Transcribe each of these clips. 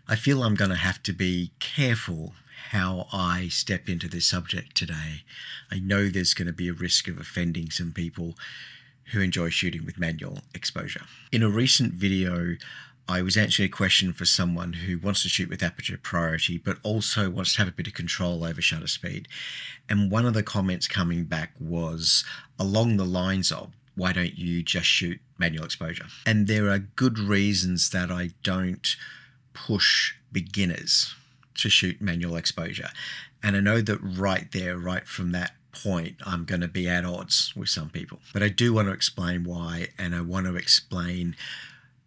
I feel I'm going to have to be careful how I step into this subject today. I know there's going to be a risk of offending some people who enjoy shooting with manual exposure. In a recent video, I was answering a question for someone who wants to shoot with aperture priority, but also wants to have a bit of control over shutter speed. And one of the comments coming back was along the lines of, why don't you just shoot manual exposure? And there are good reasons that I don't push beginners to shoot manual exposure. And I know that right there, right from that point, I'm going to be at odds with some people. But I do want to explain why, and I want to explain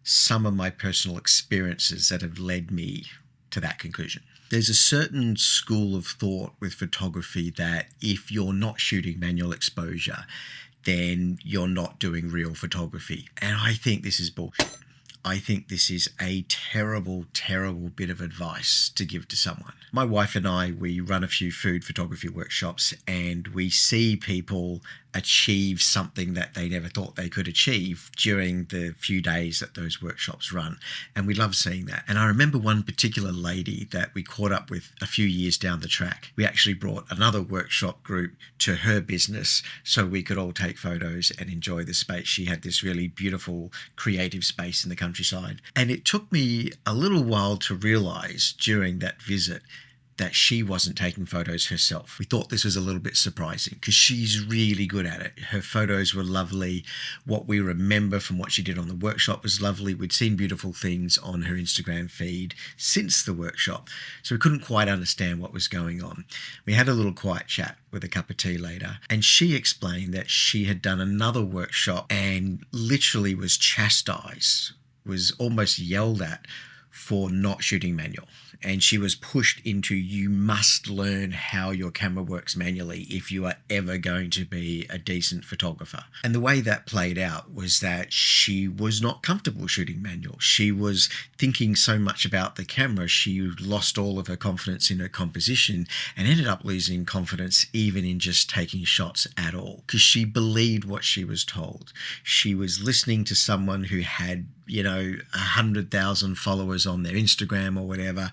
some of my personal experiences that have led me to that conclusion. There's a certain school of thought with photography that if you're not shooting manual exposure, then you're not doing real photography. And I think this is bullshit. I think this is a terrible, terrible bit of advice to give to someone. My wife and I, we run a few food photography workshops, and we see people achieve something that they never thought they could achieve during the few days that those workshops run. And we love seeing that. And I remember one particular lady that we caught up with a few years down the track. We actually brought another workshop group to her business so we could all take photos and enjoy the space. She had this really beautiful creative space in the countryside. And it took me a little while to realize during that visit that she wasn't taking photos herself. We thought this was a little bit surprising because she's really good at it. Her photos were lovely. What we remember from what she did on the workshop was lovely. We'd seen beautiful things on her Instagram feed since the workshop, so we couldn't quite understand what was going on. We had a little quiet chat with a cup of tea later, and she explained that she had done another workshop and literally was chastised, was almost yelled at for not shooting manual. And she was pushed into, you must learn how your camera works manually if you are ever going to be a decent photographer. And the way that played out was that she was not comfortable shooting manual. She was thinking so much about the camera, she lost all of her confidence in her composition and ended up losing confidence even in just taking shots at all, because she believed what she was told. She was listening to someone who had 100,000 followers on their Instagram or whatever,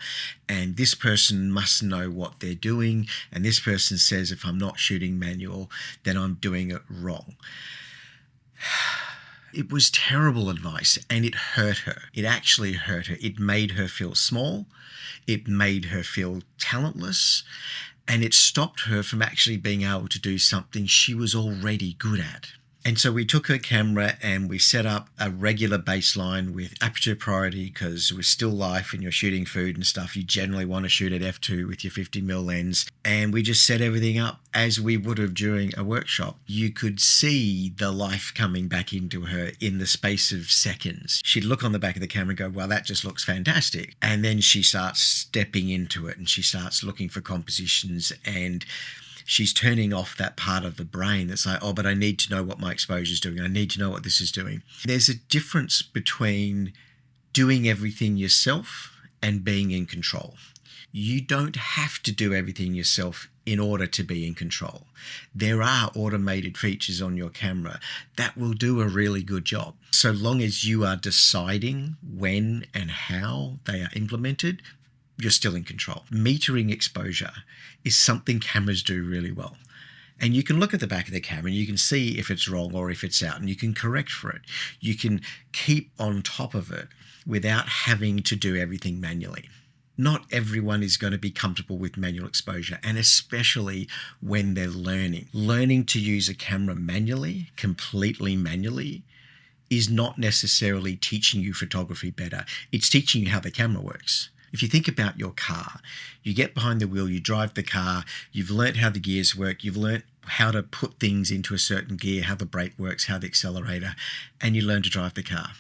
and this person must know what they're doing, and this person says if I'm not shooting manual, then I'm doing it wrong. It was terrible advice, and it hurt her. It actually hurt her. It made her feel small. It made her feel talentless, and it stopped her from actually being able to do something she was already good at. And so we took her camera and we set up a regular baseline with aperture priority, because with still life and you're shooting food and stuff, you generally want to shoot at f2 with your 50mm lens. And we just set everything up as we would have during a workshop. You could see the life coming back into her in the space of seconds. She'd look on the back of the camera and go, well, that just looks fantastic. And then she starts stepping into it and she starts looking for compositions, and she's turning off that part of the brain that's like, oh, but I need to know what my exposure is doing. I need to know what this is doing. There's a difference between doing everything yourself and being in control. You don't have to do everything yourself in order to be in control. There are automated features on your camera that will do a really good job. So long as you are deciding when and how they are implemented, you're still in control. Metering exposure is something cameras do really well. And you can look at the back of the camera and you can see if it's wrong or if it's out, and you can correct for it. You can keep on top of it without having to do everything manually. Not everyone is going to be comfortable with manual exposure, and especially when they're learning. Learning to use a camera manually, completely manually, is not necessarily teaching you photography better. It's teaching you how the camera works. If you think about your car, you get behind the wheel, you drive the car, you've learnt how the gears work, you've learnt how to put things into a certain gear, how the brake works, how the accelerator, and you learn to drive the car.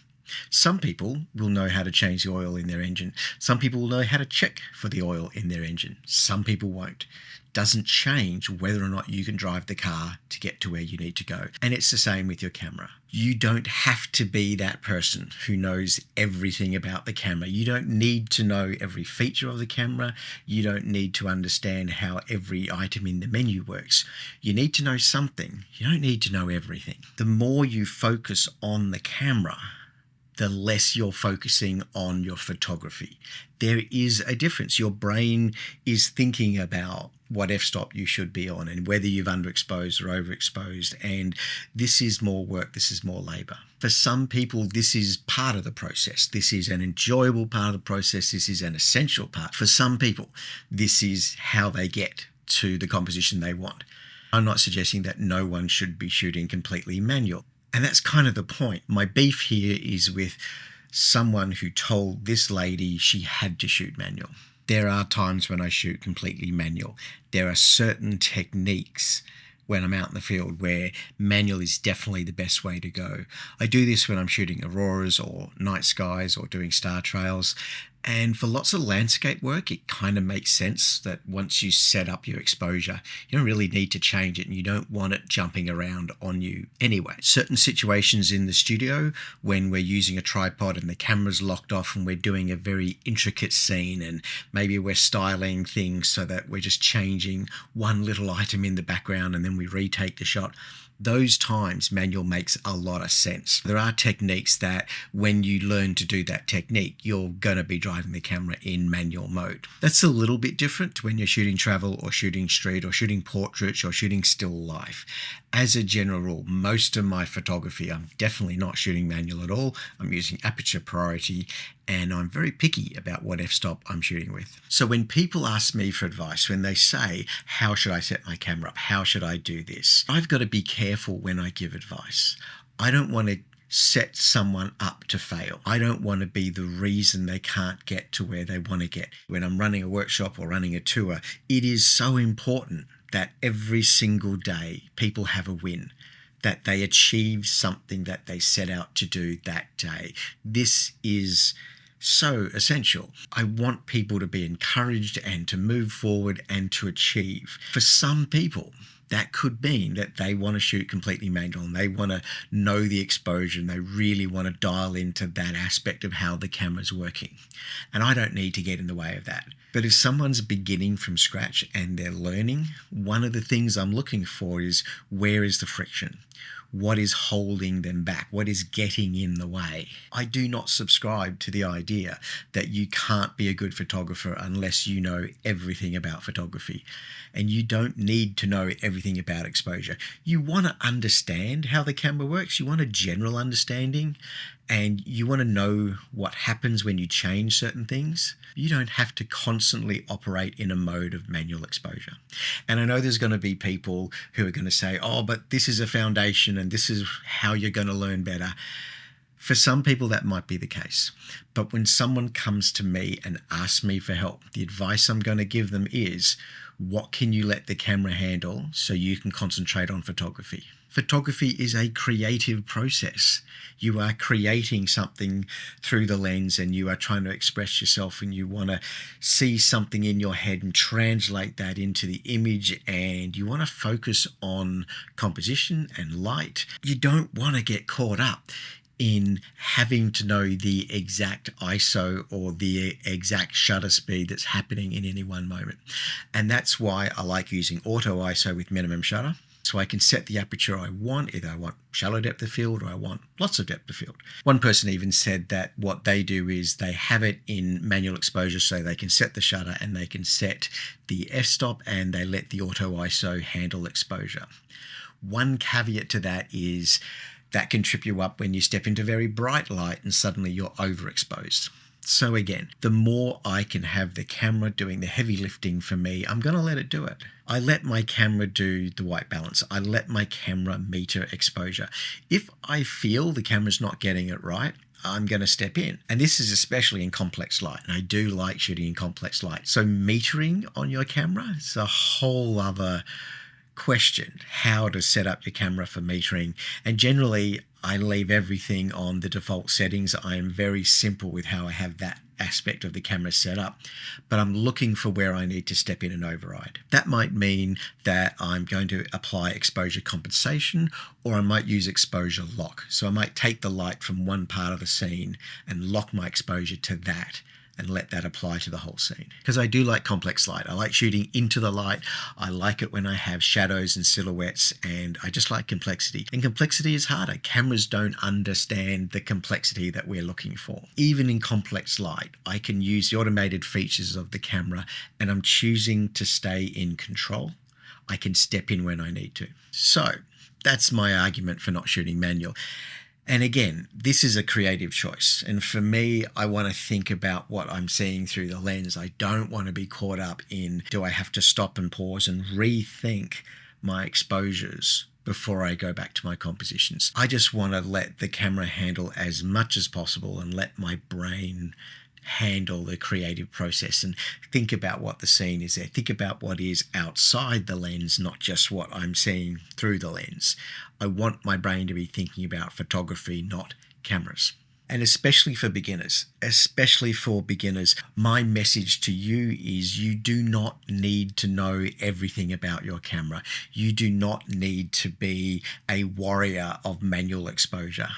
Some people will know how to change the oil in their engine. Some people will know how to check for the oil in their engine. Some people won't. Doesn't change whether or not you can drive the car to get to where you need to go. And it's the same with your camera. You don't have to be that person who knows everything about the camera. You don't need to know every feature of the camera. You don't need to understand how every item in the menu works. You need to know something. You don't need to know everything. The more you focus on the camera, the less you're focusing on your photography. There is a difference. Your brain is thinking about what f-stop you should be on and whether you've underexposed or overexposed. And this is more work, this is more labor. For some people, this is part of the process. This is an enjoyable part of the process. This is an essential part. For some people, this is how they get to the composition they want. I'm not suggesting that no one should be shooting completely manual. And that's kind of the point. My beef here is with someone who told this lady she had to shoot manual. There are times when I shoot completely manual. There are certain techniques when I'm out in the field where manual is definitely the best way to go. I do this when I'm shooting auroras or night skies or doing star trails. And for lots of landscape work, it kind of makes sense that once you set up your exposure, you don't really need to change it and you don't want it jumping around on you anyway. Certain situations in the studio when we're using a tripod and the camera's locked off and we're doing a very intricate scene and maybe we're styling things so that we're just changing one little item in the background and then we retake the shot. Those times manual makes a lot of sense. There are techniques that when you learn to do that technique, you're going to be driving the camera in manual mode. That's a little bit different when you're shooting travel or shooting street or shooting portraits or shooting still life. As a general rule, most of my photography, I'm definitely not shooting manual at all. I'm using aperture priority and I'm very picky about what f-stop I'm shooting with. So when people ask me for advice, when they say, how should I set my camera up? How should I do this? I've got to be careful when I give advice. I don't want to set someone up to fail. I don't want to be the reason they can't get to where they want to get. When I'm running a workshop or running a tour, it is so important that every single day people have a win, that they achieve something that they set out to do that day. This is so essential. I want people to be encouraged and to move forward and to achieve. For some people, that could mean that they want to shoot completely manual and they want to know the exposure and they really want to dial into that aspect of how the camera's working. And I don't need to get in the way of that. But if someone's beginning from scratch and they're learning, one of the things I'm looking for is where is the friction? What is holding them back? What is getting in the way? I do not subscribe to the idea that you can't be a good photographer unless you know everything about photography. And you don't need to know everything about exposure. You want to understand how the camera works. You want a general understanding and you want to know what happens when you change certain things. You don't have to constantly operate in a mode of manual exposure. And I know there's going to be people who are going to say, oh, but this is a foundation and this is how you're going to learn better. For some people, that might be the case. But when someone comes to me and asks me for help, the advice I'm going to give them is, what can you let the camera handle so you can concentrate on photography? Photography is a creative process. You are creating something through the lens and you are trying to express yourself and you want to see something in your head and translate that into the image and you want to focus on composition and light. You don't want to get caught up in having to know the exact ISO or the exact shutter speed that's happening in any one moment. And that's why I like using auto ISO with minimum shutter. So I can set the aperture I want, either I want shallow depth of field or I want lots of depth of field. One person even said that what they do is they have it in manual exposure so they can set the shutter and they can set the f-stop and they let the auto ISO handle exposure. One caveat to that is that can trip you up when you step into very bright light and suddenly you're overexposed. So again, the more I can have the camera doing the heavy lifting for me, I'm going to let it do it. I let my camera do the white balance. I let my camera meter exposure. If I feel the camera's not getting it right, I'm going to step in. And this is especially in complex light. And I do like shooting in complex light. So metering on your camera is a whole other question, how to set up your camera for metering. And generally, I leave everything on the default settings. I am very simple with how I have that aspect of the camera set up, but I'm looking for where I need to step in and override. That might mean that I'm going to apply exposure compensation, or I might use exposure lock. So I might take the light from one part of the scene and lock my exposure to that. and let that apply to the whole scene. Because I do like complex light. I like shooting into the light. I like it when I have shadows and silhouettes, and I just like complexity. And complexity is harder. Cameras don't understand the complexity that we're looking for. Even in complex light, I can use the automated features of the camera, and I'm choosing to stay in control. I can step in when I need to. So that's my argument for not shooting manual. And again, this is a creative choice. And for me, I want to think about what I'm seeing through the lens. I don't want to be caught up in, do I have to stop and pause and rethink my exposures before I go back to my compositions? I just want to let the camera handle as much as possible and let my brain handle the creative process and think about what the scene is there. Think about what is outside the lens, not just what I'm seeing through the lens. I want my brain to be thinking about photography, not cameras. And especially for beginners, my message to you is you do not need to know everything about your camera. You do not need to be a warrior of manual exposure.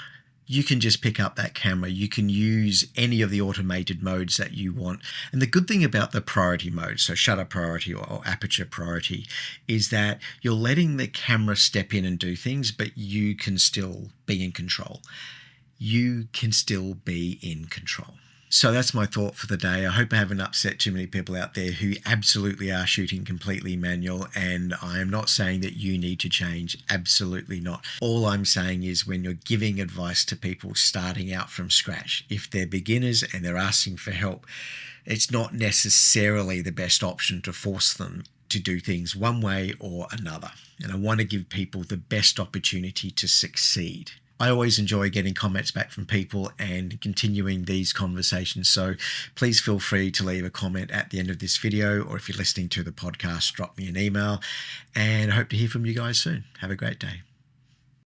You can just pick up that camera. You can use any of the automated modes that you want. And the good thing about the priority mode, so shutter priority or aperture priority, is that you're letting the camera step in and do things, but you can still be in control. You can still be in control. So that's my thought for the day. I hope I haven't upset too many people out there who absolutely are shooting completely manual, and I am not saying that you need to change. Absolutely not. All I'm saying is when you're giving advice to people starting out from scratch, if they're beginners and they're asking for help, it's not necessarily the best option to force them to do things one way or another. And I want to give people the best opportunity to succeed. I always enjoy getting comments back from people and continuing these conversations. So please feel free to leave a comment at the end of this video, or if you're listening to the podcast, drop me an email, and I hope to hear from you guys soon. Have a great day.